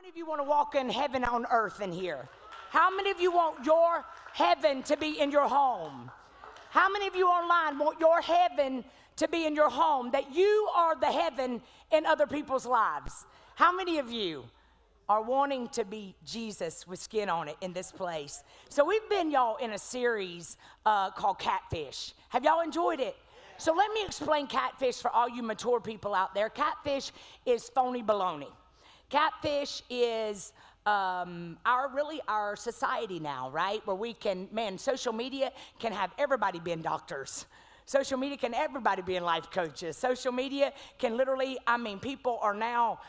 many of you want to walk in heaven on earth in here? How many of you want your heaven to be in your home? How many of you online want your heaven to be in your home, that you are the heaven in other people's lives? How many of you are wanting to be Jesus with skin on it in this place? So we've been, y'all, in a series called Catfish. Have y'all enjoyed it? So let me explain catfish for all you mature people out there. Catfish is phony baloney. Catfish is our society now, right? Where we can, social media can have everybody being doctors. Social media can everybody being life coaches. Social media can literally, people are now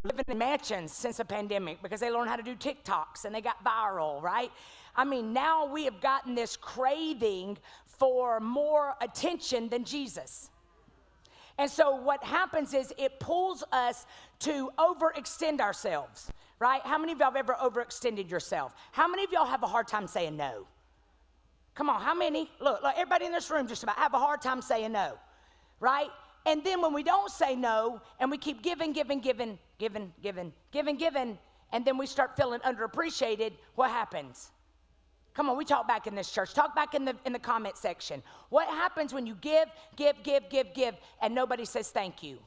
living in mansions since the pandemic because they learned how to do TikToks and they got viral, right? Now we have gotten this craving for more attention than Jesus. And so what happens is it pulls us to overextend ourselves, right? How many of y'all have ever overextended yourself? How many of y'all have a hard time saying no? Come on, how many? Look, everybody in this room just about have a hard time saying no, right? And then when we don't say no and we keep giving, and then we start feeling underappreciated, what happens? Come on, we talk back in this church. Talk back in the comment section. What happens when you give, and nobody says thank you?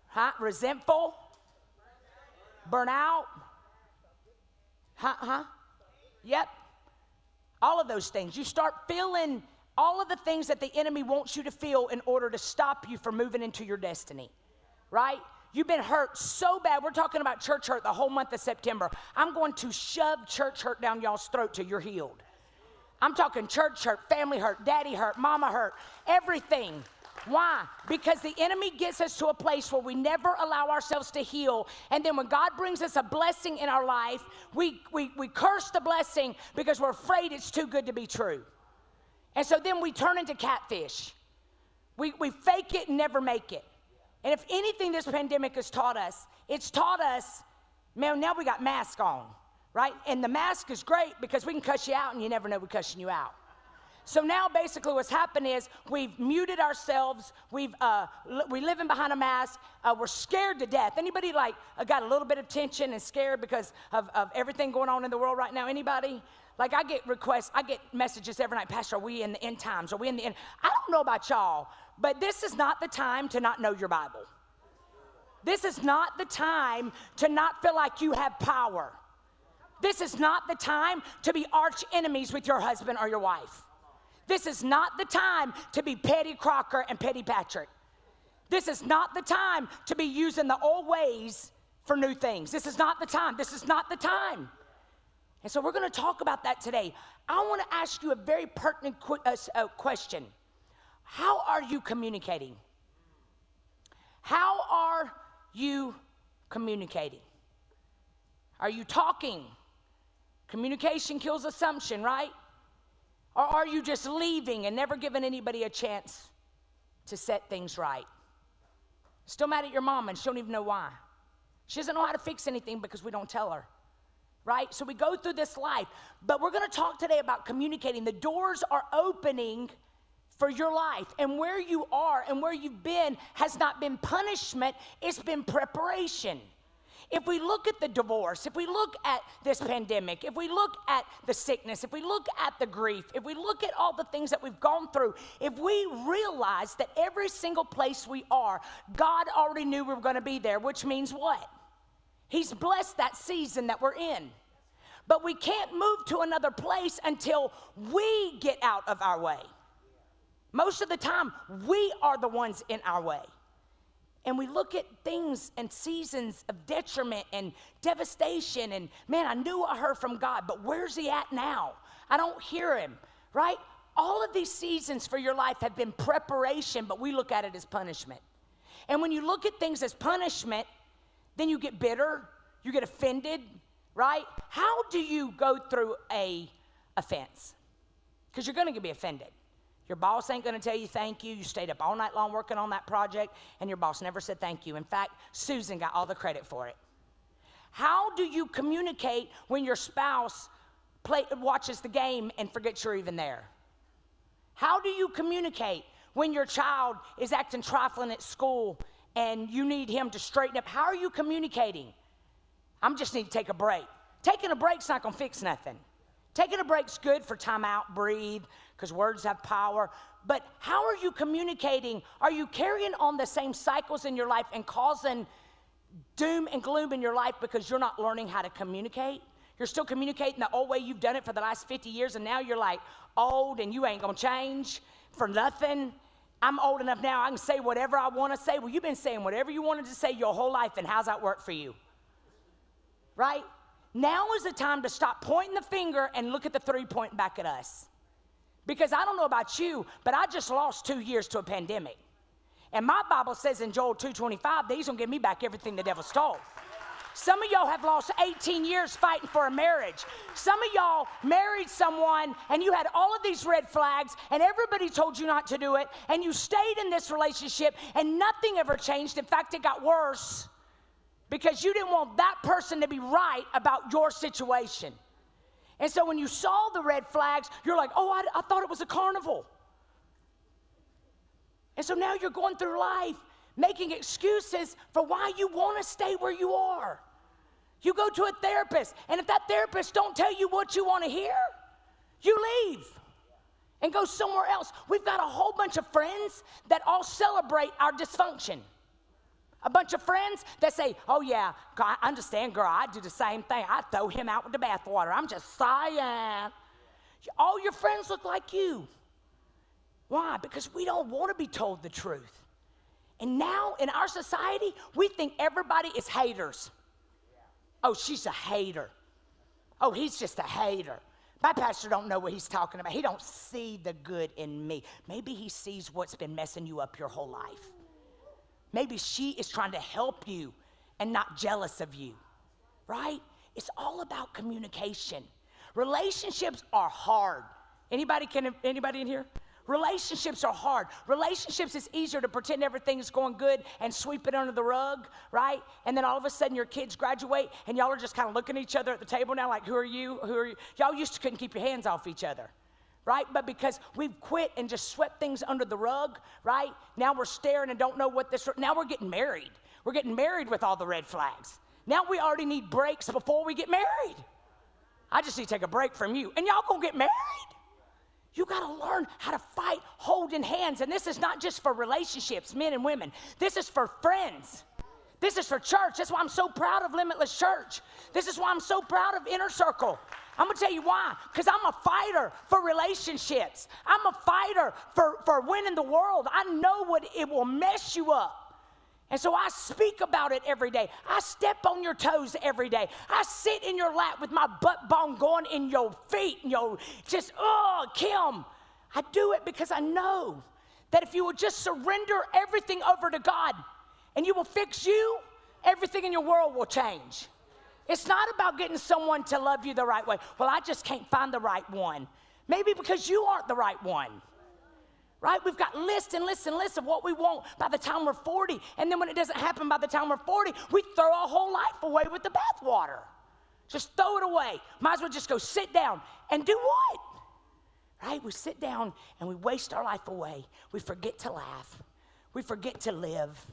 Huh? Resentful? Burnout? Yep. All of those things. You start feeling all of the things that the enemy wants you to feel in order to stop you from moving into your destiny, right? You've been hurt so bad. We're talking about church hurt the whole month of September. I'm going to shove church hurt down y'all's throat till you're healed. I'm talking church hurt, family hurt, daddy hurt, mama hurt, everything. Why? Because the enemy gets us to a place where we never allow ourselves to heal. And then when God brings us a blessing in our life, we curse the blessing because we're afraid it's too good to be true. And so then we turn into catfish. We fake it and never make it. And if anything this pandemic has taught us, it's taught us, man, now we got masks on, right? And the mask is great because we can cuss you out and you never know we're cussing you out. So now basically what's happened is we've muted ourselves, we're living behind a mask, we're scared to death. Anybody got a little bit of tension and scared because of everything going on in the world right now? Anybody? Like I get requests, I get messages every night, Pastor, are we in the end times? Are we in the end? I don't know about y'all, but this is not the time to not know your Bible. This is not the time to not feel like you have power. This is not the time to be arch enemies with your husband or your wife. This is not the time to be Petty Crocker and Petty Patrick. This is not the time to be using the old ways for new things. This is not the time. This is not the time. And so we're going to talk about that today. I want to ask you a very pertinent question. How are you communicating? How are you communicating? Are you talking? Communication kills assumption, right? Or are you just leaving and never giving anybody a chance to set things right? Still mad at your mom and she don't even know why. She doesn't know how to fix anything because we don't tell her, right? So we go through this life, but we're going to talk today about communicating. The doors are opening for your life, and where you are and where you've been has not been punishment, it's been preparation. If we look at the divorce, if we look at this pandemic, if we look at the sickness, if we look at the grief, if we look at all the things that we've gone through, if we realize that every single place we are, God already knew we were going to be there, which means what? He's blessed that season that we're in. But we can't move to another place until we get out of our way. Most of the time, we are the ones in our way. And we look at things and seasons of detriment and devastation. And man, I knew I heard from God, but where's he at now? I don't hear him, right? All of these seasons for your life have been preparation, but we look at it as punishment. And when you look at things as punishment, then you get bitter, you get offended, right? How do you go through a offense? Because you're going to be offended. Your boss ain't going to tell you thank you. You stayed up all night long working on that project, and your boss never said thank you. In fact, Susan got all the credit for it. How do you communicate when your spouse watches the game and forgets you're even there? How do you communicate when your child is acting trifling at school and you need him to straighten up. How are you communicating? I just need to take a break. Taking a break's not going to fix nothing. Taking a break's good for time out, breathe, because words have power. But how are you communicating? Are you carrying on the same cycles in your life and causing doom and gloom in your life because you're not learning how to communicate? You're still communicating the old way you've done it for the last 50 years, and now you're like old and you ain't going to change for nothing. I'm old enough now, I can say whatever I want to say. Well, you've been saying whatever you wanted to say your whole life, and how's that work for you? Right? Now is the time to stop pointing the finger and look at the three pointing back at us. Because I don't know about you, but I just lost 2 years to a pandemic. And my Bible says in Joel 2:25 that he's going to give me back everything the devil stole. Some of y'all have lost 18 years fighting for a marriage. Some of y'all married someone and you had all of these red flags and everybody told you not to do it, and you stayed in this relationship and nothing ever changed. In fact, it got worse because you didn't want that person to be right about your situation. And so when you saw the red flags, you're like, oh, I thought it was a carnival. And so now you're going through life making excuses for why you want to stay where you are. You go to a therapist, and if that therapist don't tell you what you want to hear, you leave and go somewhere else. We've got a whole bunch of friends that all celebrate our dysfunction. A bunch of friends that say, oh yeah, I understand, girl, I do the same thing. I throw him out with the bathwater. I'm just saying. All your friends look like you. Why? Because we don't want to be told the truth. And now in our society, we think everybody is haters. Oh, she's a hater. Oh, he's just a hater. My pastor don't know what he's talking about. He don't see the good in me. Maybe he sees what's been messing you up your whole life. Maybe she is trying to help you and not jealous of you, right? It's all about communication. Relationships are hard. Anybody in here? Relationships are hard. Relationships is easier to pretend everything's going good and sweep it under the rug, right? And then all of a sudden your kids graduate and y'all are just kind of looking at each other at the table now like, who are you? Who are you? Y'all used to couldn't keep your hands off each other, right? But because we've quit and just swept things under the rug, right? Now we're staring and don't know what this, now we're getting married. We're getting married with all the red flags. Now we already need breaks before we get married. I just need to take a break from you. And y'all gonna get married? You got to learn how to fight holding hands. And this is not just for relationships, men and women. This is for friends. This is for church. That's why I'm so proud of Limitless Church. This is why I'm so proud of Inner Circle. I'm going to tell you why. Because I'm a fighter for relationships. I'm a fighter for winning the world. I know what it will mess you up. And so I speak about it every day. I step on your toes every day. I sit in your lap with my butt bone going in your feet and Kim. I do it because I know that if you will just surrender everything over to God and you will fix you, everything in your world will change. It's not about getting someone to love you the right way. Well, I just can't find the right one. Maybe because you aren't the right one. Right? We've got lists and lists and lists of what we want by the time we're 40. And then when it doesn't happen by the time we're 40, we throw our whole life away with the bathwater. Just throw it away. Might as well just go sit down and do what? Right? We sit down and we waste our life away. We forget to laugh. We forget to live.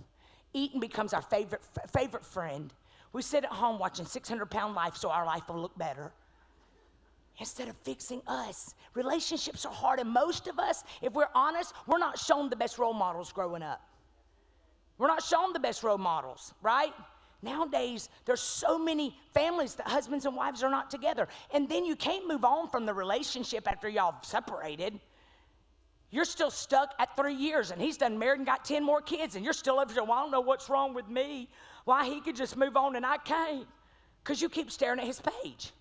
Eating becomes our favorite friend. We sit at home watching 600-Pound Life so our life will look better. Instead of fixing us. Relationships are hard, and most of us, if we're honest, we're not shown the best role models growing up. We're not shown the best role models, right? Nowadays, there's so many families that husbands and wives are not together, and then you can't move on from the relationship after y'all separated. You're still stuck at 3 years, and he's done married and got 10 more kids, and you're still over here, well, I don't know what's wrong with me. Why he could just move on and I can't? Because you keep staring at his page.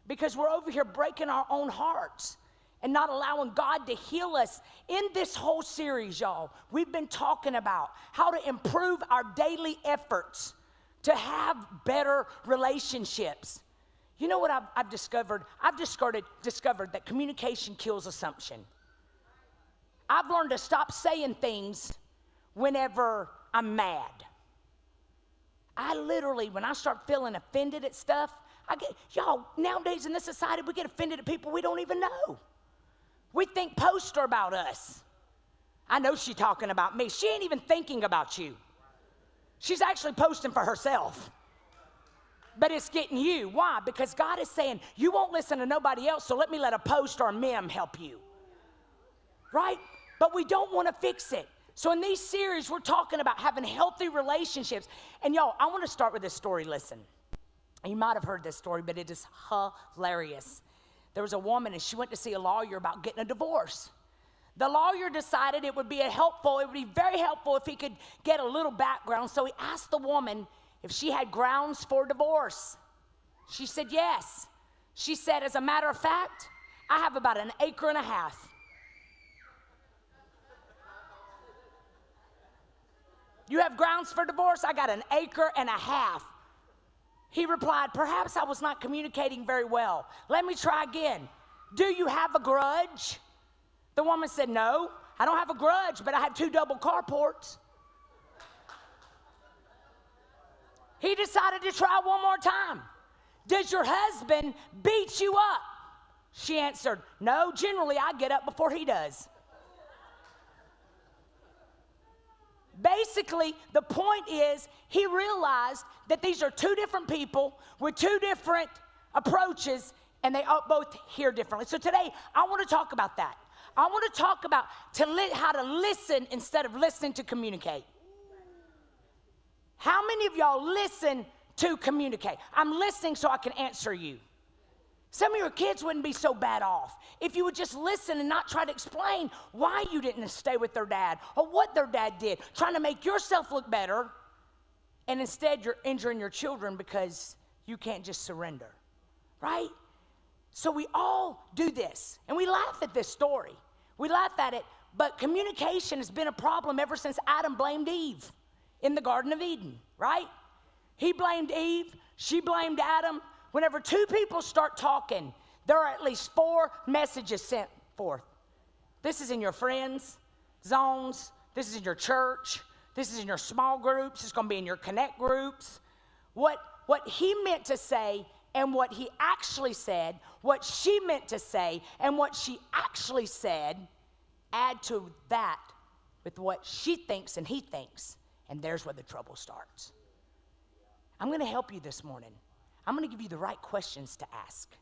Because we're over here breaking our own hearts and not allowing God to heal us. In this whole series, y'all, we've been talking about how to improve our daily efforts to have better relationships. You know what I've discovered? I've discovered that communication kills assumption. I've learned to stop saying things whenever I'm mad. I literally, when I start feeling offended at stuff, y'all, nowadays in this society, we get offended at people we don't even know. We think posts are about us. I know she's talking about me. She ain't even thinking about you. She's actually posting for herself. But it's getting you. Why? Because God is saying, you won't listen to nobody else, so let me let a post or a meme help you. Right? But we don't want to fix it. So in these series, we're talking about having healthy relationships. And y'all, I want to start with this story. Listen. You might have heard this story, but it is hilarious. There was a woman, and she went to see a lawyer about getting a divorce. The lawyer decided it would be very helpful if he could get a little background. So he asked the woman if she had grounds for divorce. She said yes. She said, as a matter of fact, I have about 1.5 acres. You have grounds for divorce? I got 1.5 acres. He replied, perhaps I was not communicating very well. Let me try again. Do you have a grudge? The woman said, no, I don't have a grudge, but I have 2 double carports. He decided to try one more time. Does your husband beat you up? She answered, no, generally I get up before he does. Basically, the point is he realized that these are 2 different people with 2 different approaches, and they both hear differently. So today, I want to talk about that. I want to talk about how to listen instead of listening to communicate. How many of y'all listen to communicate? I'm listening so I can answer you. Some of your kids wouldn't be so bad off if you would just listen and not try to explain why you didn't stay with their dad or what their dad did, trying to make yourself look better, and instead you're injuring your children because you can't just surrender, right? So we all do this, and we laugh at this story. We laugh at it, but communication has been a problem ever since Adam blamed Eve in the Garden of Eden, right? He blamed Eve, she blamed Adam. Whenever 2 people start talking, there are at least 4 messages sent forth. This is in your friends' zones. This is in your church. This is in your small groups. It's going to be in your connect groups. What he meant to say and what he actually said, what she meant to say and what she actually said, add to that with what she thinks and he thinks, and there's where the trouble starts. I'm going to help you this morning. I'm going to give you the right questions to ask.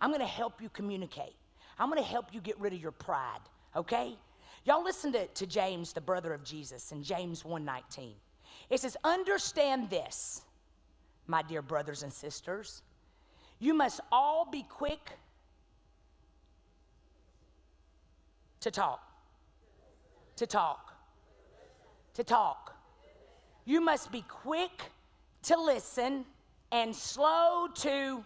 I'm going to help you communicate. I'm going to help you get rid of your pride, okay? Y'all listen to James, the brother of Jesus, in James 1:19. It says, understand this, my dear brothers and sisters. You must all be quick to talk. To talk. To talk. You must be quick to listen and slow to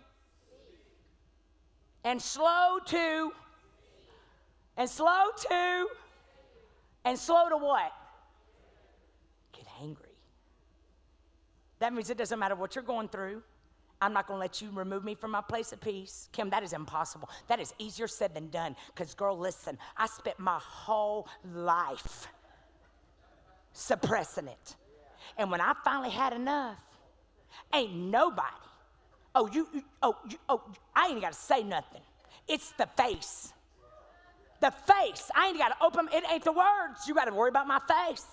what? Get angry. That means it doesn't matter what you're going through. I'm not going to let you remove me from my place of peace. Kim, that is impossible. That is easier said than done. Because, girl, listen, I spent my whole life suppressing it. And when I finally had enough, ain't nobody. I ain't got to say nothing. It's the face. The face. I ain't got to open. It ain't the words. You got to worry about my face.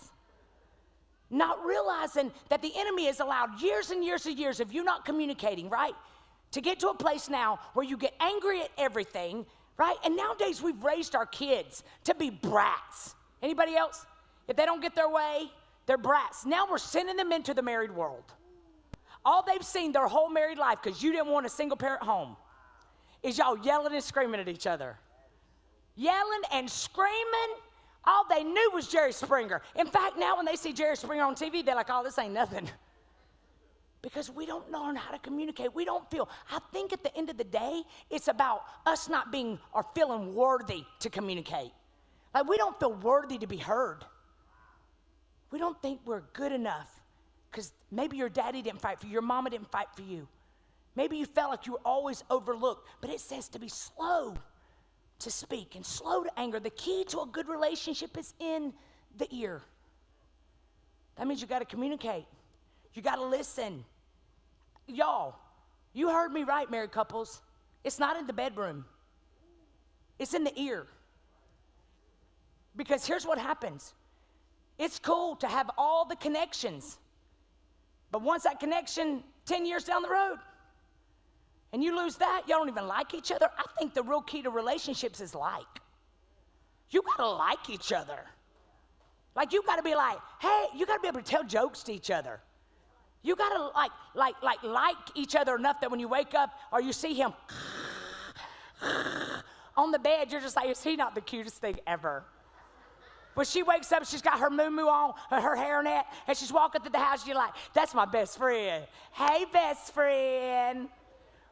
Not realizing that the enemy has allowed years and years and years of you not communicating, right? To get to a place now where you get angry at everything, right? And nowadays we've raised our kids to be brats. Anybody else? If they don't get their way, they're brats. Now we're sending them into the married world. All they've seen their whole married life, because you didn't want a single parent home, is y'all yelling and screaming at each other. Yelling and screaming. All they knew was Jerry Springer. In fact, now when they see Jerry Springer on TV, they're like, oh, this ain't nothing. Because we don't learn how to communicate. We don't feel. I think at the end of the day, it's about us not being or feeling worthy to communicate. Like we don't feel worthy to be heard. We don't think we're good enough. Because maybe your daddy didn't fight for you, your mama didn't fight for you. Maybe you felt like you were always overlooked. But it says to be slow to speak and slow to anger. The key to a good relationship is in the ear. That means you got to communicate. You got to listen. Y'all, you heard me right, married couples. It's not in the bedroom. It's in the ear. Because here's what happens. It's cool to have all the connections, but once that connection, 10 years down the road, and you lose that, y'all don't even like each other. I think the real key to relationships is like. You gotta like each other. Like, you gotta be like, hey, you gotta be able to tell jokes to each other. You gotta like each other enough that when you wake up or you see him on the bed, you're just like, is he not the cutest thing ever? When she wakes up, she's got her moo-moo on, her hairnet, and she's walking through the house, you're like, that's my best friend. Hey, best friend.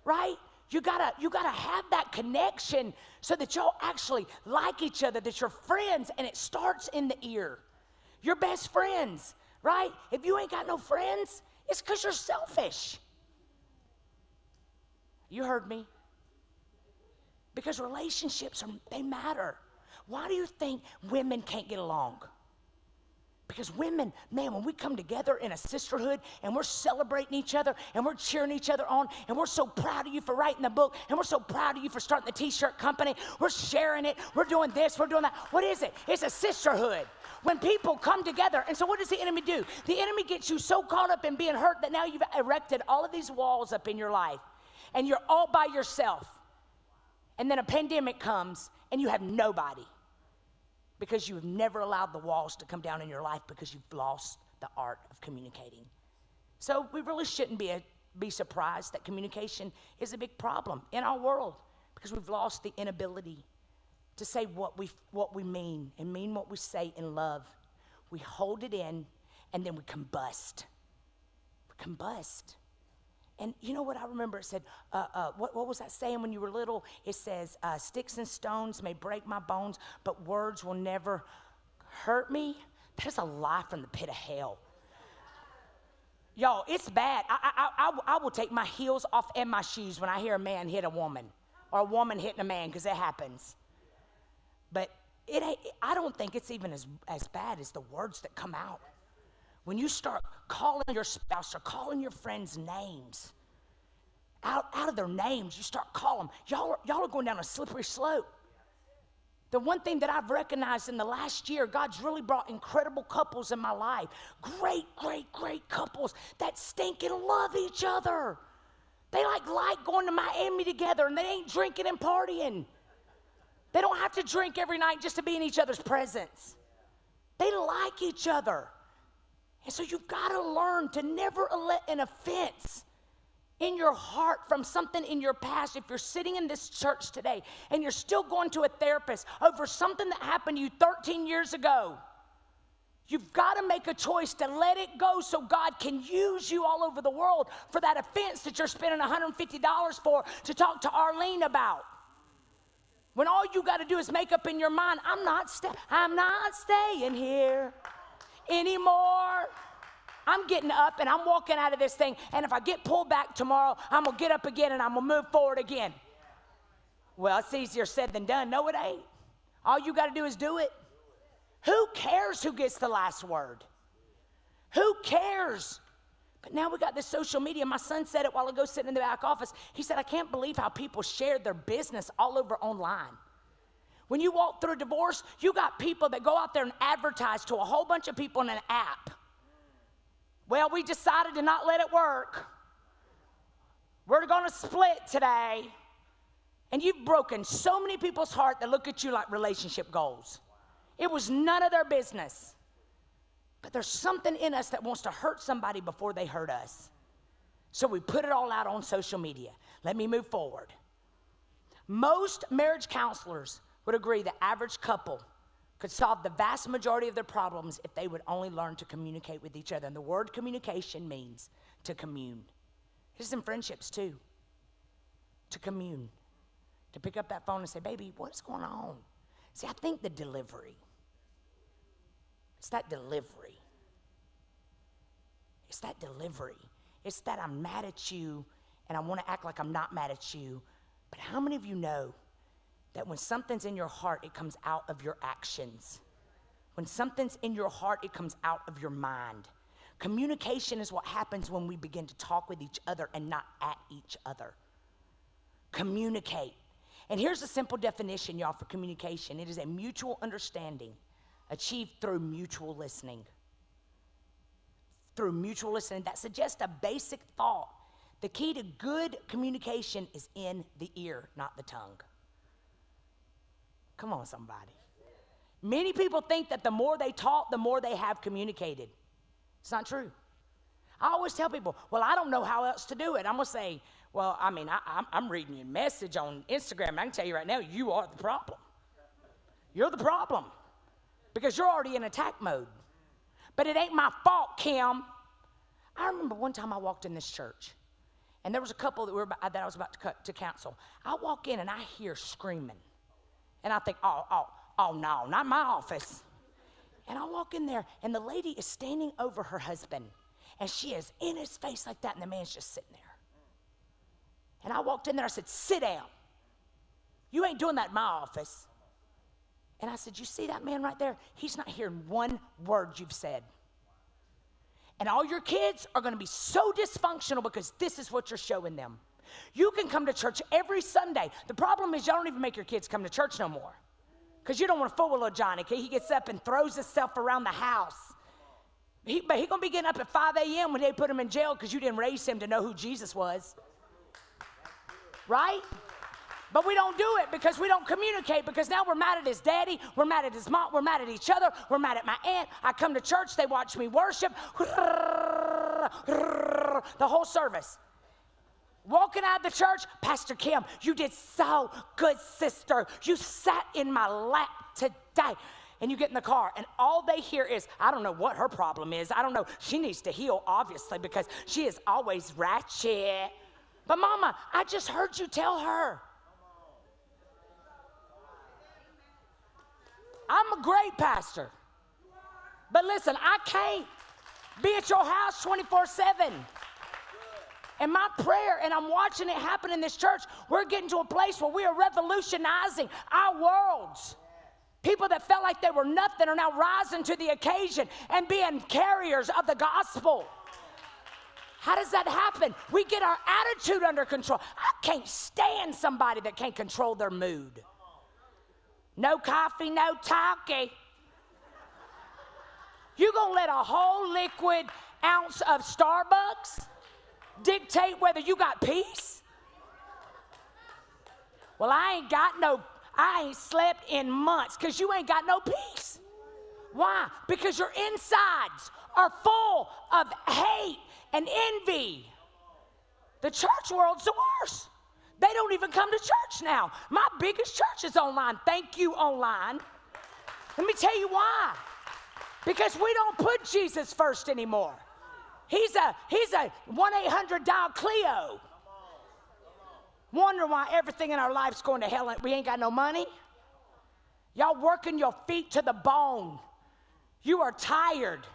Right? You gotta have that connection so that y'all actually like each other, that you're friends, and it starts in the ear. You're best friends, right? If you ain't got no friends, it's because you're selfish. You heard me. Because relationships, they matter. Why do you think women can't get along? Because women, man, when we come together in a sisterhood and we're celebrating each other and we're cheering each other on and we're so proud of you for writing the book and we're so proud of you for starting the t-shirt company, we're sharing it, we're doing this, we're doing that. What is it? It's a sisterhood. When people come together, and so what does the enemy do? The enemy gets you so caught up in being hurt that now you've erected all of these walls up in your life and you're all by yourself. And then a pandemic comes and you have nobody. Because you've never allowed the walls to come down in your life because you've lost the art of communicating. So we really shouldn't be surprised that communication is a big problem in our world because we've lost the inability to say what we mean and mean what we say in love. We hold it in and then we combust. We combust. And you know what I remember? It said, what was that saying when you were little? It says, sticks and stones may break my bones, but words will never hurt me. That is a lie from the pit of hell. Y'all, it's bad. I will take my heels off and my shoes when I hear a man hit a woman or a woman hitting a man, because it happens. But I don't think it's even as bad as the words that come out. When you start calling your spouse or calling your friends names, out of their names, you start calling them. Y'all are going down a slippery slope. The one thing that I've recognized in the last year, God's really brought incredible couples in my life. Great couples that stinking love each other. They like going to Miami together and they ain't drinking and partying. They don't have to drink every night just to be in each other's presence. They like each other. And so you've got to learn to never let an offense in your heart from something in your past. If you're sitting in this church today and you're still going to a therapist over something that happened to you 13 years ago, you've got to make a choice to let it go so God can use you all over the world for that offense that you're spending $150 for to talk to Arlene about. When all you got to do is make up in your mind, I'm not staying here anymore. I'm getting up and I'm walking out of this thing, and if I get pulled back tomorrow, I'm gonna get up again and I'm gonna move forward again. Well, it's easier said than done. No, it ain't. All you got to do is do it. Who cares who gets the last word? Who cares? But now we got this social media. My son said it while ago sitting in the back office. He said, I can't believe how people share their business all over online. When you walk through a divorce, you got people that go out there and advertise to a whole bunch of people in an app. Well, we decided to not let it work. We're going to split today. And you've broken so many people's heart that look at you like relationship goals. It was none of their business. But there's something in us that wants to hurt somebody before they hurt us. So we put it all out on social media. Let me move forward. Most marriage counselors would agree the average couple could solve the vast majority of their problems if they would only learn to communicate with each other. And the word communication means to commune. This is in friendships too. To commune. To pick up that phone and say, baby, what's going on? See, I think the delivery. It's that delivery. It's that delivery. It's that I'm mad at you and I want to act like I'm not mad at you. But how many of you know that when something's in your heart, it comes out of your actions? When something's in your heart, it comes out of your mind. Communication is what happens when we begin to talk with each other and not at each other. Communicate. And here's a simple definition, y'all, for communication. It is a mutual understanding achieved through mutual listening. Through mutual listening. That suggests a basic thought. The key to good communication is in the ear, not the tongue. Come on, somebody. Many people think that the more they talk, the more they have communicated. It's not true. I always tell people, well, I don't know how else to do it. I'm going to say, well, I mean, I'm reading your message on Instagram. I can tell you right now, you are the problem. You're the problem because you're already in attack mode. But it ain't my fault, Kim. I remember one time I walked in this church, and there was a couple that I was about to counsel. I walk in, and I hear screaming. And I think, oh, no, not my office. And I walk in there, and the lady is standing over her husband, and she is in his face like that, and the man's just sitting there. And I walked in there, I said, sit down. You ain't doing that in my office. And I said, you see that man right there? He's not hearing one word you've said. And all your kids are going to be so dysfunctional because this is what you're showing them. You can come to church every Sunday. The problem is y'all don't even make your kids come to church no more because you don't want to fool with little Johnny. Okay? He gets up and throws himself around the house. But he's going to be getting up at 5 a.m. when they put him in jail because you didn't raise him to know who Jesus was. Right? But we don't do it because we don't communicate because now we're mad at his daddy, we're mad at his mom, we're mad at each other, we're mad at my aunt. I come to church, they watch me worship. The whole service. Walking out of the church, Pastor Kim, you did so good, sister. You sat in my lap today. And you get in the car, and all they hear is, I don't know what her problem is. I don't know. She needs to heal, obviously, because she is always ratchet. But, Mama, I just heard you tell her. I'm a great pastor. But listen, I can't be at your house 24/7. And my prayer, and I'm watching it happen in this church, we're getting to a place where we are revolutionizing our worlds. People that felt like they were nothing are now rising to the occasion and being carriers of the gospel. How does that happen? We get our attitude under control. I can't stand somebody that can't control their mood. No coffee, no talkie. You gonna let a whole liquid ounce of Starbucks dictate whether you got peace? Well, I ain't slept in months because you ain't got no peace. Why? Because your insides are full of hate and envy. The church world's the worst. They don't even come to church now. My biggest church is online. Thank you, online. Let me tell you why. Because we don't put Jesus first anymore. He's a 1-800 dial Cleo. Wondering why everything in our life's going to hell and we ain't got no money. Y'all working your feet to the bone. You are tired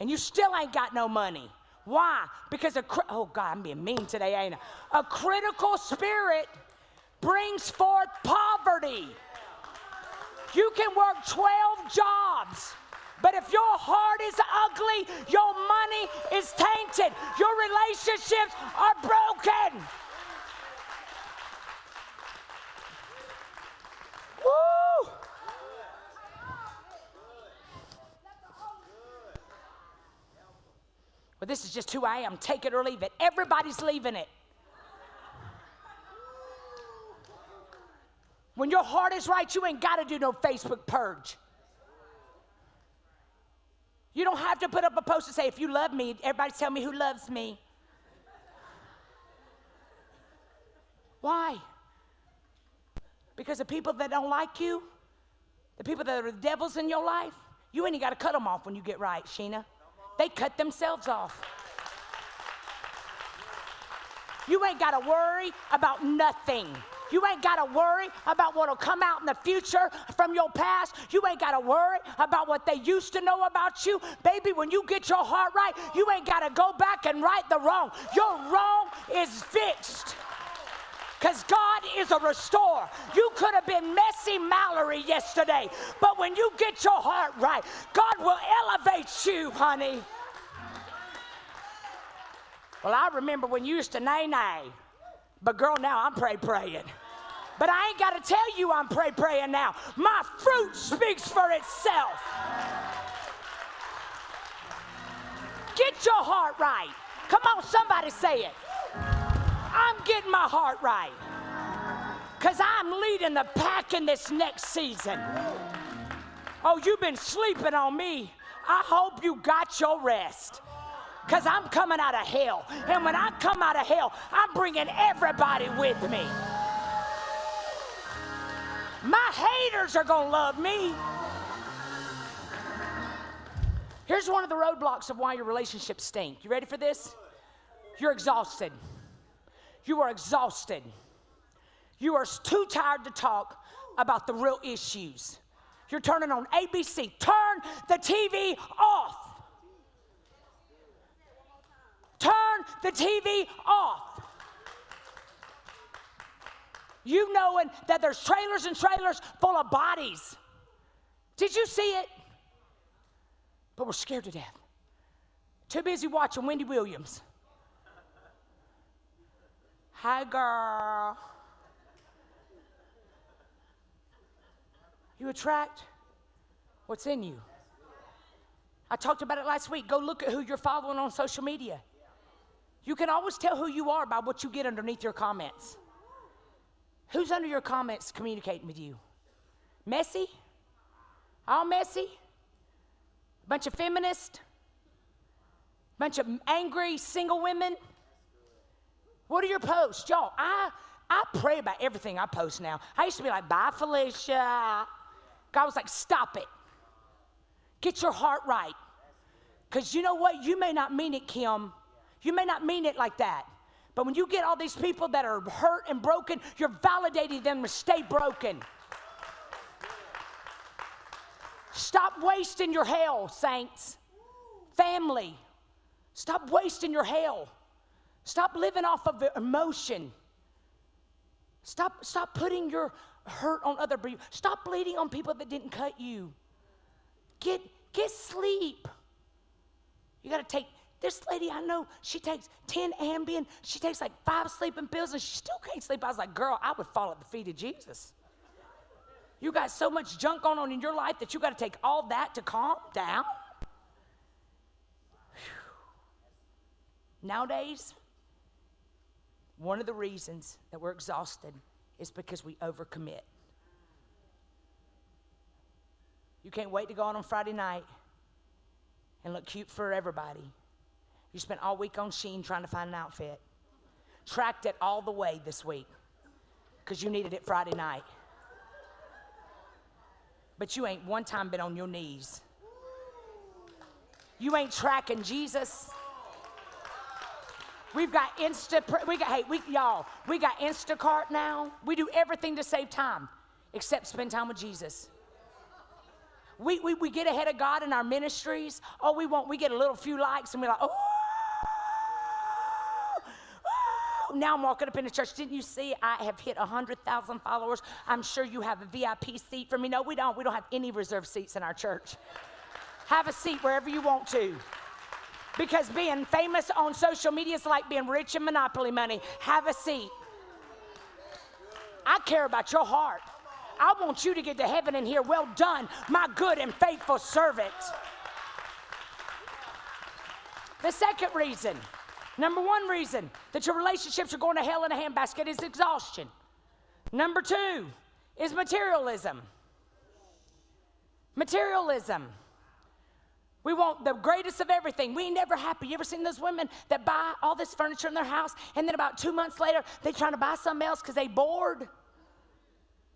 and you still ain't got no money. Why? Because oh God, I'm being mean today, ain't I? A critical spirit brings forth poverty. You can work 12 jobs, but if your heart is ugly, your money is tainted. Your relationships are broken. Woo! Well, this is just who I am. Take it or leave it. Everybody's leaving it. When your heart is right, you ain't got to do no Facebook purge. You don't have to put up a post and say, if you love me, everybody tell me who loves me. Why? Because the people that don't like you, the people that are the devils in your life, you ain't got to cut them off when you get right, Sheena. They cut themselves off. You ain't got to worry about nothing. You ain't got to worry about what will come out in the future from your past. You ain't got to worry about what they used to know about you. Baby, when you get your heart right, you ain't got to go back and right the wrong. Your wrong is fixed. Because God is a restorer. You could have been messy Mallory yesterday, but when you get your heart right, God will elevate you, honey. Well, I remember when you used to nay-nay, but girl, now I'm praying. But I ain't got to tell you I'm praying now. My fruit speaks for itself. Get your heart right. Come on, somebody say it. I'm getting my heart right. Because I'm leading the pack in this next season. Oh, you've been sleeping on me. I hope you got your rest. Because I'm coming out of hell. And when I come out of hell, I'm bringing everybody with me. My haters are going to love me. Here's one of the roadblocks of why your relationships stink. You ready for this? You're exhausted. You are exhausted. You are too tired to talk about the real issues. You're turning on ABC. Turn the TV off. Turn the TV off. You knowing that there's trailers and trailers full of bodies. Did you see it? But we're scared to death. Too busy watching Wendy Williams. Hi, girl. You attract what's in you. I talked about it last week. Go look at who you're following on social media. You can always tell who you are by what you get underneath your comments. Who's under your comments communicating with you? Messy? All messy? Bunch of feminists? Bunch of angry single women? What are your posts? Y'all, I pray about everything I post now. I used to be like, bye, Felicia. God was like, stop it. Get your heart right. Because you know what? You may not mean it, Kim. You may not mean it like that. But when you get all these people that are hurt and broken, you're validating them to stay broken. Stop wasting your hell, saints. Family, stop wasting your hell. Stop living off of emotion. Stop putting your hurt on other people. Stop bleeding on people that didn't cut you. Get sleep. You got to take, this lady I know, she takes 10 Ambien. She takes like 5 sleeping pills and she still can't sleep. I was like, girl, I would fall at the feet of Jesus. You got so much junk going on in your life that you got to take all that to calm down. Whew. Nowadays, one of the reasons that we're exhausted is because we overcommit. You can't wait to go out on Friday night and look cute for everybody. You spent all week on Shein trying to find an outfit. Tracked it all the way this week because you needed it Friday night. But you ain't one time been on your knees. You ain't tracking Jesus. We've got we got Instacart now. We do everything to save time except spend time with Jesus. We get ahead of God in our ministries. We get a little few likes and we're like, now I'm walking up in the church. Didn't you see I have hit 100,000 followers? I'm sure you have a VIP seat for me. No, we don't. We don't have any reserved seats in our church. Have a seat wherever you want to. Because being famous on social media is like being rich in Monopoly money. Have a seat. I care about your heart. I want you to get to heaven and hear, well done, my good and faithful servant. The second reason, number one reason that your relationships are going to hell in a handbasket is exhaustion. Number 2 is materialism. Materialism. We want the greatest of everything. We ain't never happy. You ever seen those women that buy all this furniture in their house and then about 2 months later, they're trying to buy something else because they bored?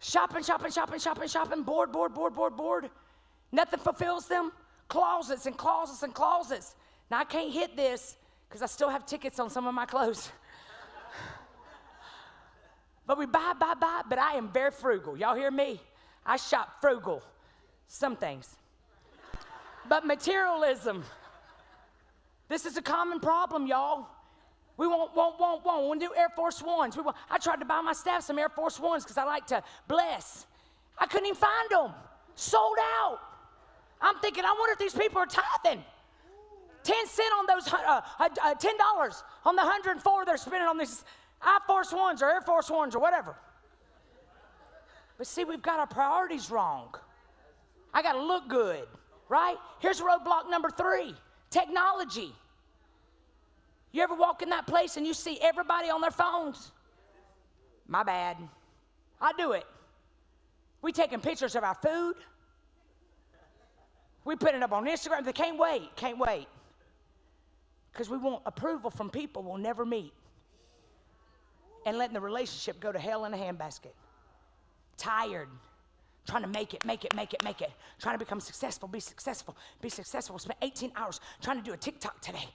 Shopping, bored. Nothing fulfills them. Closets and closets and closets. Now, I can't hit this because I still have tickets on some of my clothes. But we buy, but I am very frugal. Y'all hear me? I shop frugal. Some things. But materialism, this is a common problem, y'all. We want. We do Air Force Ones. I tried to buy my staff some Air Force Ones because I like to bless. I couldn't even find them. Sold out. I'm thinking, I wonder if these people are tithing. 10 cents on those, $10 on the 104 they're spending on these Air Force Ones or Air Force Ones or whatever. But see, we've got our priorities wrong. I got to look good, right? Here's roadblock number 3, technology. You ever walk in that place and you see everybody on their phones? My bad. I do it. We taking pictures of our food. We put it up on Instagram. They can't wait. Because we want approval from people we'll never meet. And letting the relationship go to hell in a handbasket. Tired. Trying to make it. Trying to become successful, be successful. Spend 18 hours trying to do a TikTok today.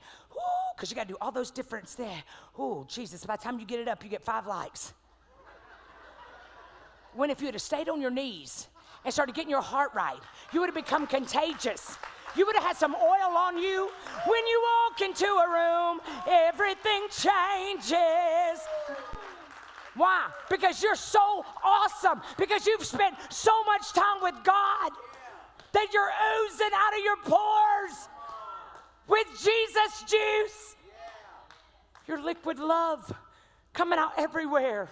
Because you got to do all those different there. Oh, Jesus, by the time you get it up, you get 5 likes. When if you had stayed on your knees and started getting your heart right, you would have become contagious. You would have had some oil on you. When you walk into a room, everything changes. Why? Because you're so awesome. Because you've spent so much time with God that you're oozing out of your pores with Jesus juice. Your liquid love coming out everywhere.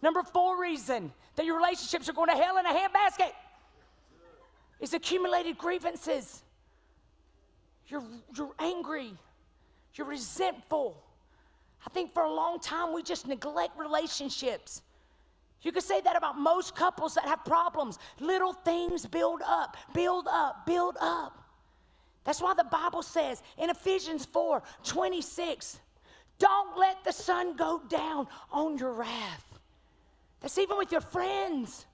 Number 4 reason that your relationships are going to hell in a handbasket is accumulated grievances. You're angry. You're resentful. I think for a long time we just neglect relationships. You could say that about most couples that have problems. Little things build up. That's why the Bible says in Ephesians 4:26, don't let the sun go down on your wrath. That's even with your friends.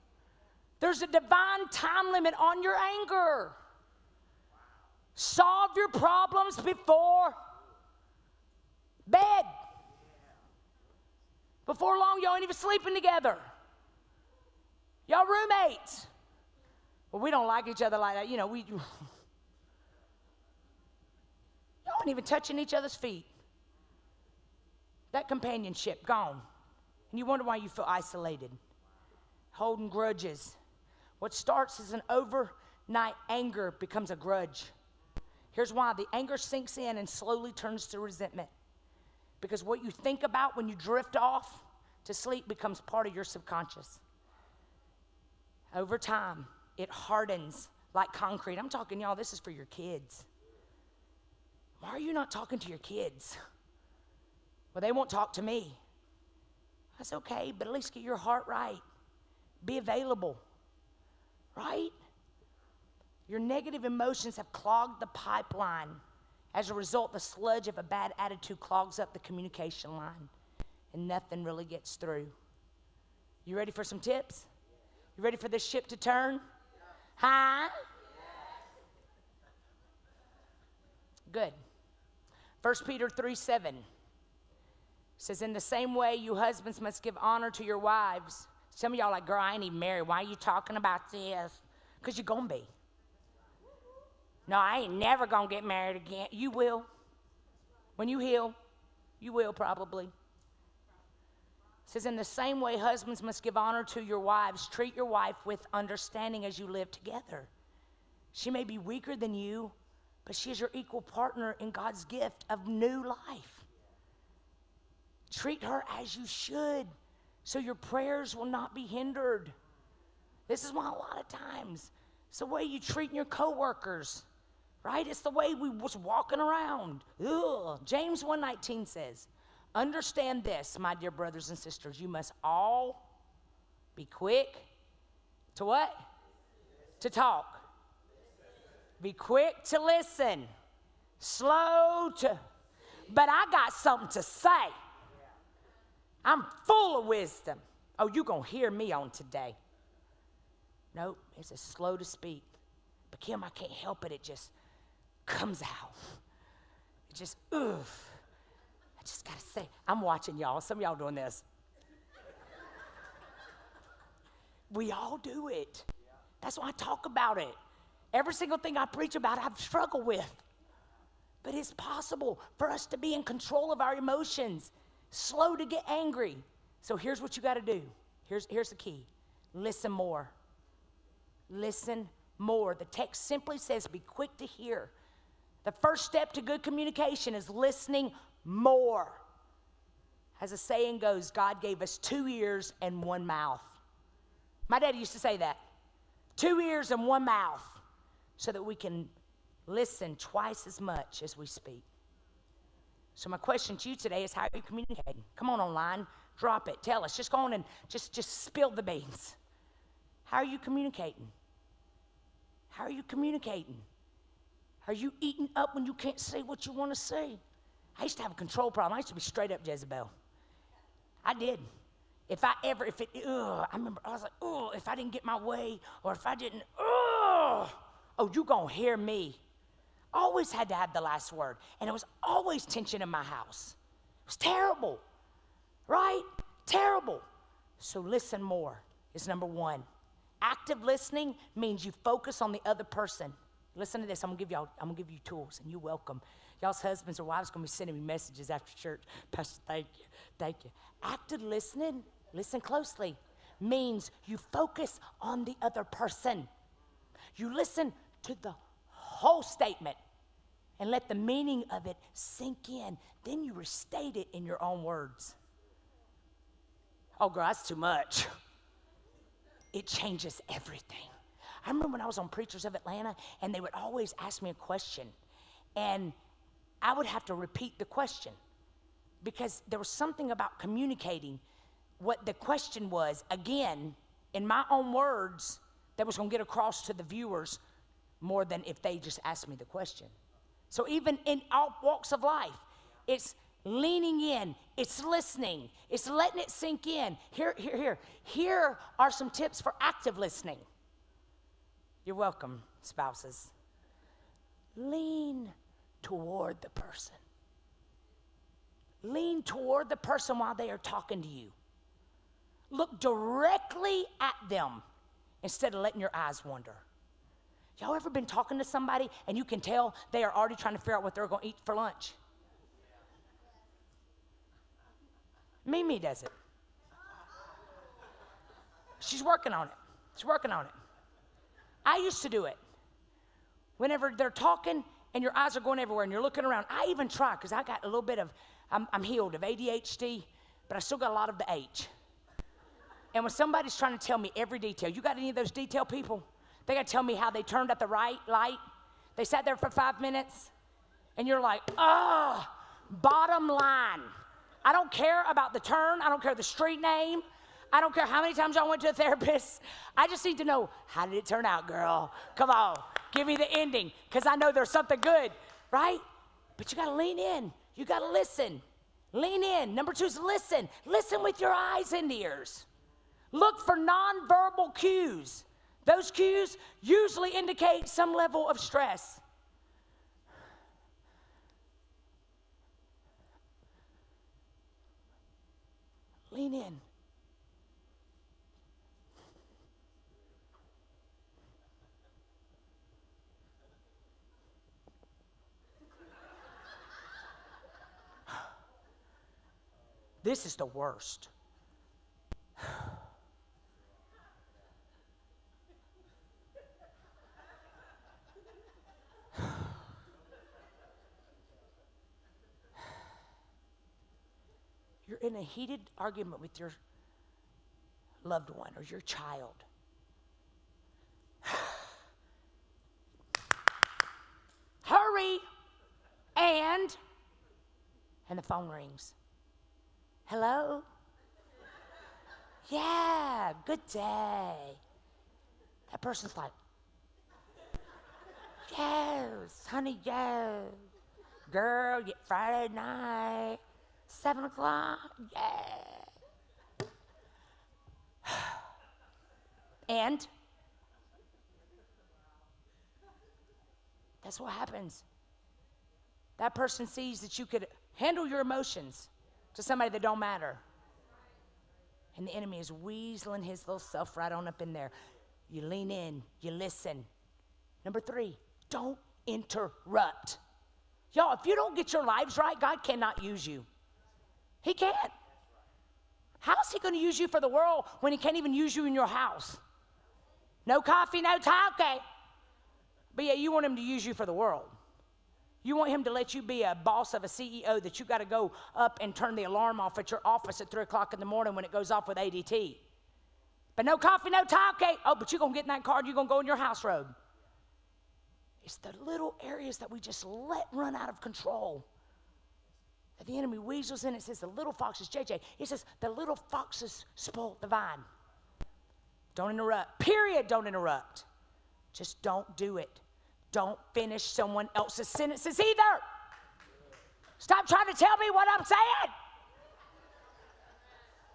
There's a divine time limit on your anger. Solve your problems before bed. Before long, y'all ain't even sleeping together. Y'all roommates. Well, we don't like each other like that. Y'all ain't even touching each other's feet. That companionship, gone. And you wonder why you feel isolated. Holding grudges. What starts as an overnight anger becomes a grudge. Here's why. The anger sinks in and slowly turns to resentment. Because what you think about when you drift off to sleep becomes part of your subconscious. Over time, it hardens like concrete. I'm talking, y'all, this is for your kids. Why are you not talking to your kids? Well, they won't talk to me. That's okay, but at least get your heart right. Be available, right? Your negative emotions have clogged the pipeline. As a result, the sludge of a bad attitude clogs up the communication line, and nothing really gets through. You ready for some tips? You ready for this ship to turn? Huh? Good. 1 Peter 3:7 says, in the same way, you husbands must give honor to your wives. Some of y'all like, girl, I ain't even married. Why are you talking about this? Because you're going to be. No, I ain't never going to get married again. You will. When you heal, you will probably. It says, in the same way, husbands must give honor to your wives. Treat your wife with understanding as you live together. She may be weaker than you, but she is your equal partner in God's gift of new life. Treat her as you should, so your prayers will not be hindered. This is why a lot of times it's the way you treat your coworkers, right? It's the way we was walking around. Ugh. James 1:19 says, understand this, my dear brothers and sisters, you must all be quick to what? To talk. Be quick to listen. Slow to, but I got something to say. I'm full of wisdom. Oh, you're going to hear me on today. Nope, it's a slow to speak. But Kim, I can't help it. It just comes out. It just, oof. I just got to say, I'm watching y'all. Some of y'all doing this. We all do it. That's why I talk about it. Every single thing I preach about, I've struggled with. But it's possible for us to be in control of our emotions. Slow to get angry. So here's what you got to do. Here's the key. Listen more. Listen more. The text simply says be quick to hear. The first step to good communication is listening more. As the saying goes, God gave us 2 ears and 1 mouth. My dad used to say that. 2 ears and 1 mouth, so that we can listen twice as much as we speak. So my question to you today is, how are you communicating? Come on online, drop it, tell us. Just go on and just spill the beans. How are you communicating? How are you communicating? Are you eating up when you can't say what you want to say? I used to have a control problem. I used to be straight up Jezebel. I did. I remember I was like, if I didn't get my way, or if I didn't, you gonna hear me. Always had to have the last word. And it was always tension in my house. It was terrible, right? Terrible. So listen more is number 1. Active listening means you focus on the other person. Listen to this. I'm gonna give you tools, and you're welcome. Y'all's husbands or wives gonna be sending me messages after church. Pastor, thank you. Active listening, listen closely, means you focus on the other person. You listen to the whole statement and let the meaning of it sink in. Then you restate it in your own words. Oh, girl, that's too much. It changes everything. I remember when I was on Preachers of Atlanta, and they would always ask me a question, and I would have to repeat the question, because there was something about communicating what the question was, again, in my own words, that was going to get across to the viewers more than if they just asked me the question. So even in all walks of life, it's leaning in, it's listening, it's letting it sink in. Here are some tips for active listening. You're welcome, spouses. Lean toward the person. Lean toward the person while they are talking to you. Look directly at them instead of letting your eyes wander. Y'all ever been talking to somebody and you can tell they are already trying to figure out what they're going to eat for lunch? Mimi does it. She's working on it. I used to do it. Whenever they're talking and your eyes are going everywhere and you're looking around, I even try, because I got a little bit of, I'm healed of ADHD, but I still got a lot of the H. And when somebody's trying to tell me every detail, you got any of those detail people? They got to tell me how they turned at the right light. They sat there for 5 minutes, and you're like, bottom line. I don't care about the turn. I don't care the street name. I don't care how many times I went to a therapist. I just need to know, how did it turn out, girl? Come on, give me the ending, because I know there's something good, right? But you got to lean in. You got to listen. Lean in. Number 2 is listen. Listen with your eyes and ears. Look for nonverbal cues. Those cues usually indicate some level of stress. Lean in. This is the worst. You're in a heated argument with your loved one or your child. Hurry, and the phone rings. Hello? Yeah, good day. That person's like, yes, honey, yes. Girl, Friday night, 7 o'clock, yeah. And that's what happens. That person sees that you could handle your emotions to somebody that don't matter. And the enemy is weaseling his little self right on up in there. You lean in, you listen. Number 3, don't interrupt. Y'all, if you don't get your lives right, God cannot use you. He can't. How's he going to use you for the world when he can't even use you in your house? No coffee, no talking. But yeah, you want him to use you for the world. You want him to let you be a boss of a CEO that you got to go up and turn the alarm off at your office at 3 o'clock in the morning when it goes off with ADT. But no coffee, no tie, okay. Oh, but you're going to get in that car and you're going to go in your house road. It's the little areas that we just let run out of control. That the enemy weasels in. It says the little foxes, JJ, it says the little foxes spoil the vine. Don't interrupt. Period, don't interrupt. Just don't do it. Don't finish someone else's sentences either. Stop trying to tell me what I'm saying.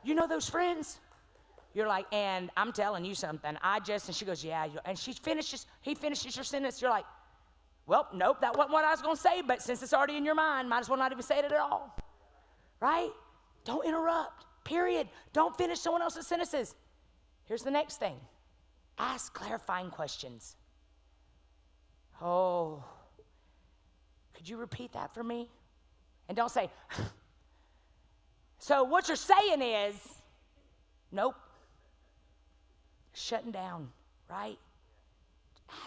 You know those friends? You're like, and I'm telling you something. And she goes, yeah. And he finishes your sentence. You're like, well, nope, that wasn't what I was going to say, but since it's already in your mind, might as well not even say it at all. Right? Don't interrupt. Period. Don't finish someone else's sentences. Here's the next thing. Ask clarifying questions. Oh, could you repeat that for me? And don't say, so what you're saying is, nope. Shutting down, right?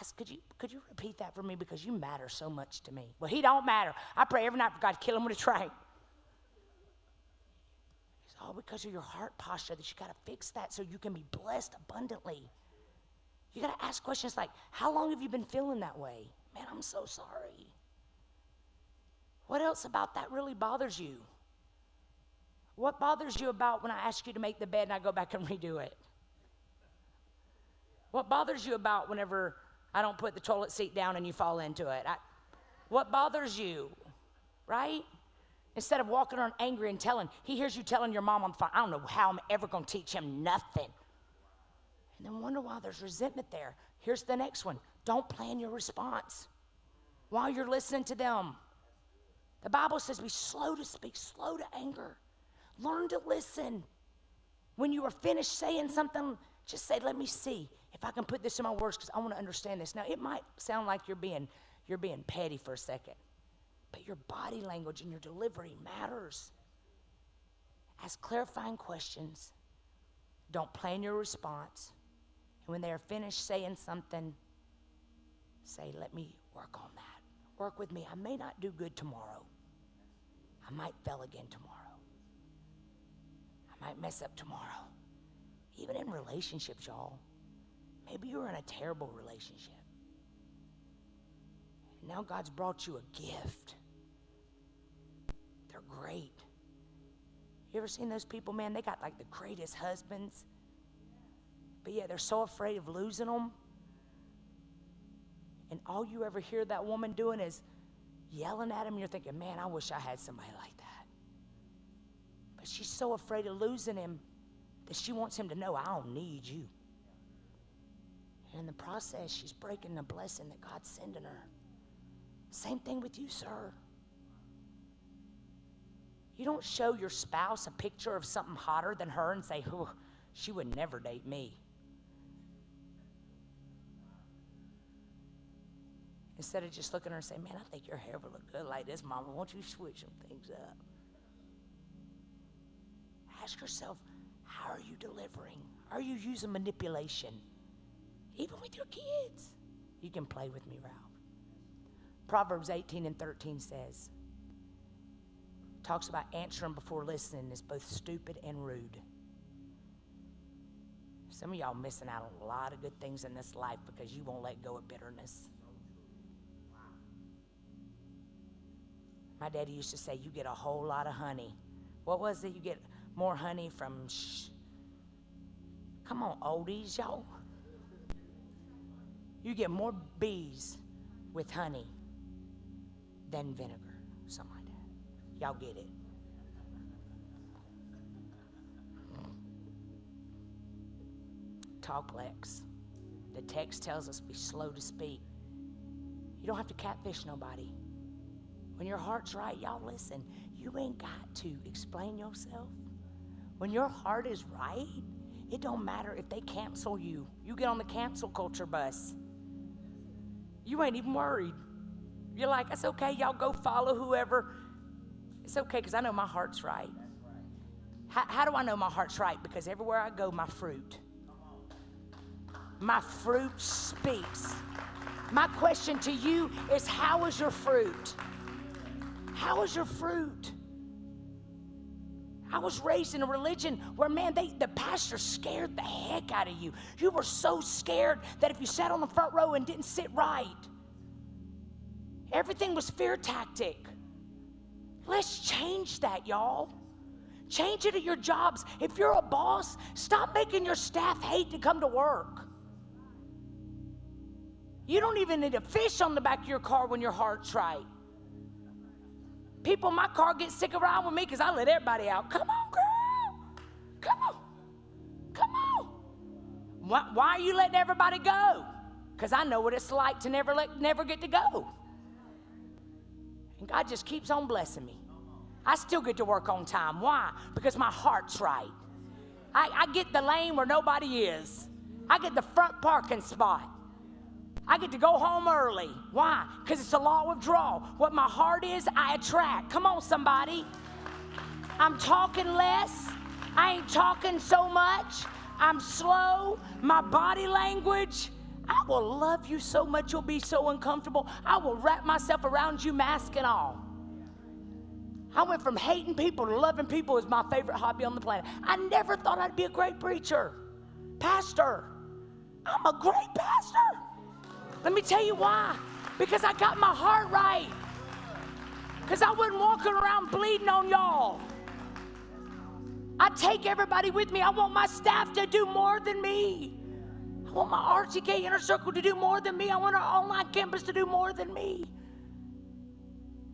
Ask, could you repeat that for me because you matter so much to me. Well, he don't matter. I pray every night for God to kill him with a train. It's all because of your heart posture that you got to fix that so you can be blessed abundantly. You got to ask questions like, how long have you been feeling that way? Man, I'm so sorry. What else about that really bothers you? What bothers you about when I ask you to make the bed and I go back and redo it? What bothers you about whenever I don't put the toilet seat down and you fall into it? What bothers you, right? Instead of walking around angry and he hears you telling your mom on the phone, I don't know how I'm ever going to teach him nothing. And then wonder why there's resentment there. Here's the next one. Don't plan your response while you're listening to them. The Bible says be slow to speak, slow to anger. Learn to listen. When you are finished saying something, just say, let me see if I can put this in my words because I want to understand this. Now, it might sound like you're being petty for a second, but your body language and your delivery matters. Ask clarifying questions. Don't plan your response. And when they are finished saying something, say, let me work on that. Work with me. I may not do good tomorrow. I might fail again tomorrow. I might mess up tomorrow. Even in relationships, y'all. Maybe you're in a terrible relationship. And now God's brought you a gift. They're great. You ever seen those people, man? They got like the greatest husbands. But yeah, they're so afraid of losing them. And all you ever hear that woman doing is yelling at him. You're thinking, man, I wish I had somebody like that. But she's so afraid of losing him that she wants him to know, I don't need you. And in the process, she's breaking the blessing that God's sending her. Same thing with you, sir. You don't show your spouse a picture of something hotter than her and say, oh, she would never date me. Instead of just looking at her and saying, man, I think your hair would look good like this, Mama. Won't you switch some things up? Ask yourself, how are you delivering? Are you using manipulation? Even with your kids. You can play with me, Ralph. Proverbs 18:13 says, talks about answering before listening is both stupid and rude. Some of y'all missing out on a lot of good things in this life because you won't let go of bitterness. My daddy used to say, you get a whole lot of honey. What was it? You get more honey from come on, oldies, y'all. You get more bees with honey than vinegar. Something like that. Y'all get it. Talk less. The text tells us be slow to speak. You don't have to catfish nobody. When your heart's right, y'all listen, you ain't got to explain yourself. When your heart is right, it don't matter if they cancel you. You get on the cancel culture bus. You ain't even worried. You're like, it's okay, y'all go follow whoever. It's okay, because I know my heart's right. How do I know my heart's right? Because everywhere I go, my fruit speaks. My question to you is, how is your fruit? How is your fruit? I was raised in a religion where, man, the pastor scared the heck out of you. You were so scared that if you sat on the front row and didn't sit right, everything was fear tactic. Let's change that, y'all. Change it at your jobs. If you're a boss, stop making your staff hate to come to work. You don't even need a fish on the back of your car when your heart's right. People in my car get sick around with me because I let everybody out. Come on, girl. Come on. Come on. Why are you letting everybody go? Because I know what it's like to never get to go. And God just keeps on blessing me. I still get to work on time. Why? Because my heart's right. I get the lane where nobody is. I get the front parking spot. I get to go home early. Why? Because it's a law of draw. What my heart is, I attract. Come on, somebody. I'm talking less. I ain't talking so much. I'm slow. My body language. I will love you so much you'll be so uncomfortable. I will wrap myself around you, mask and all. I went from hating people to loving people is my favorite hobby on the planet. I never thought I'd be a great preacher, pastor. I'm a great pastor. Let me tell you why. Because I got my heart right. Because I wasn't walking around bleeding on y'all. I take everybody with me. I want my staff to do more than me. I want my RTK Inner Circle to do more than me. I want our online campus to do more than me.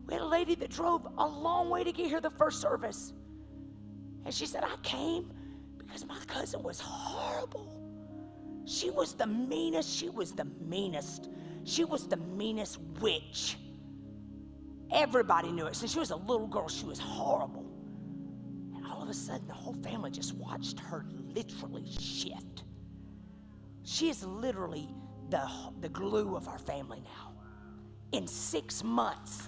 We had a lady that drove a long way to get here the first service. And she said, I came because my cousin was horrible. She was the meanest. She was the meanest. She was the meanest witch. Everybody knew it. Since she was a little girl, she was horrible. And all of a sudden, the whole family just watched her literally shift. She is literally the glue of our family now. In 6 months.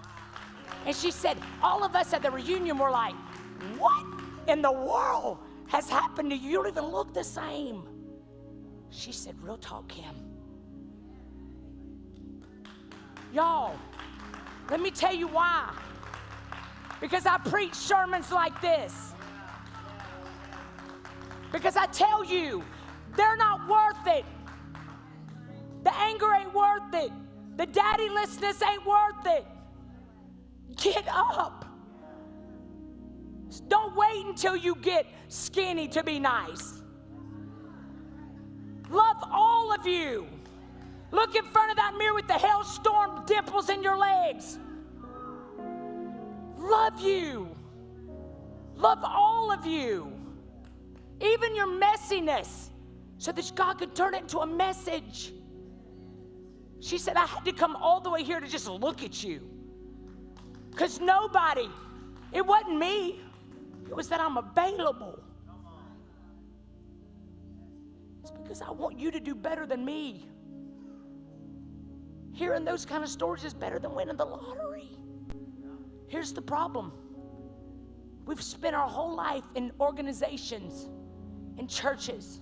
And she said, all of us at the reunion were like, what in the world has happened to you? You don't even look the same. She said, real talk, Kim. Y'all, let me tell you why. Because I preach sermons like this. Because I tell you, they're not worth it. The anger ain't worth it. The daddylessness ain't worth it. Get up. Don't wait until you get skinny to be nice. Love all of you. Look in front of that mirror with the hailstorm dimples in your legs. Love you. Love all of you. Even your messiness, so that God could turn it into a message. She said, I had to come all the way here to just look at you. Because nobody, it wasn't me. It was that I'm available. It's because I want you to do better than me. Hearing those kind of stories is better than winning the lottery. Here's the problem. We've spent our whole life in organizations, in churches,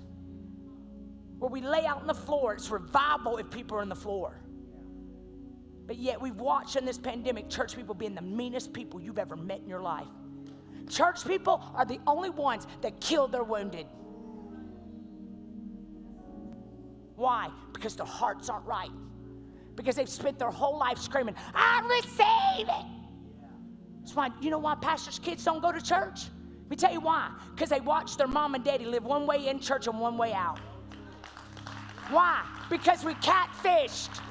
where we lay out on the floor. It's revival if people are on the floor. But yet we've watched in this pandemic church people being the meanest people you've ever met in your life. Church people are the only ones that kill their wounded. Why? Because their hearts aren't right. Because they've spent their whole life screaming, I receive it. That's why, you know why pastors' kids don't go to church? Let me tell you why. Because they watch their mom and daddy live one way in church and one way out. Why? Because we catfished.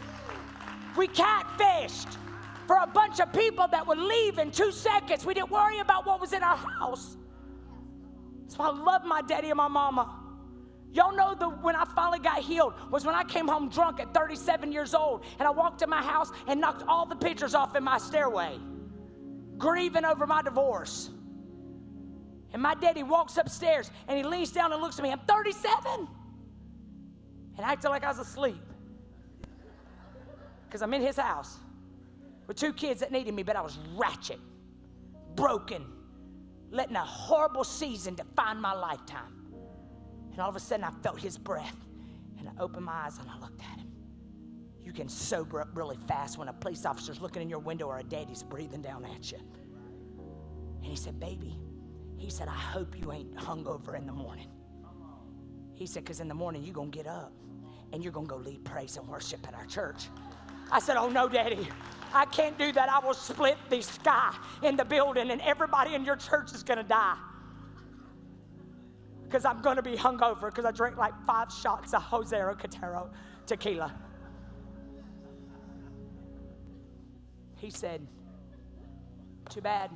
We catfished for a bunch of people that would leave in 2 seconds. We didn't worry about what was in our house. That's why I love my daddy and my mama. Y'all know when I finally got healed was when I came home drunk at 37 years old and I walked in my house and knocked all the pictures off in my stairway, grieving over my divorce. And my daddy walks upstairs and he leans down and looks at me. I'm 37. And I acted like I was asleep. Because I'm in his house with 2 kids that needed me, but I was ratchet, broken, letting a horrible season define my lifetime. And all of a sudden, I felt his breath, and I opened my eyes, and I looked at him. You can sober up really fast when a police officer's looking in your window or a daddy's breathing down at you. And he said, baby, He said, I hope you ain't hungover in the morning. He said, because in the morning you're going to get up and you're going to go lead praise and worship at our church. I said, oh no, Daddy, I can't do that. I will split the sky in the building and everybody in your church is going to die. Because I'm going to be hungover because I drank like 5 shots of Josero Cotero tequila. He said, too bad.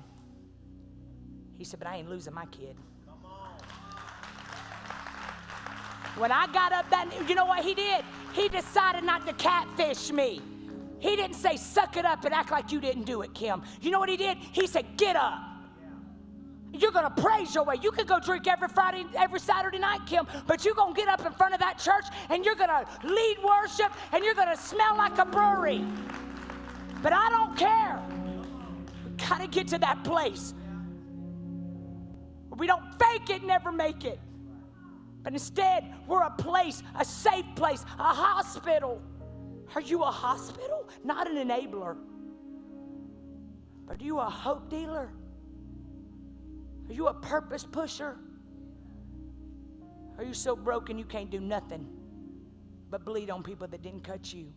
He said, but I ain't losing my kid. When I got up you know what he did? He decided not to catfish me. He didn't say, suck it up and act like you didn't do it, Kim. You know what he did? He said, get up. You're going to praise your way. You could go drink every Saturday night, Kim, but you're going to get up in front of that church and you're going to lead worship and you're going to smell like a brewery. But I don't care. We got to get to that place where we don't fake it, never make it. But instead, we're a place, a safe place, a hospital. Are you a hospital? Not an enabler. But are you a hope dealer? Are you a purpose pusher? Are you so broken you can't do nothing but bleed on people that didn't cut you?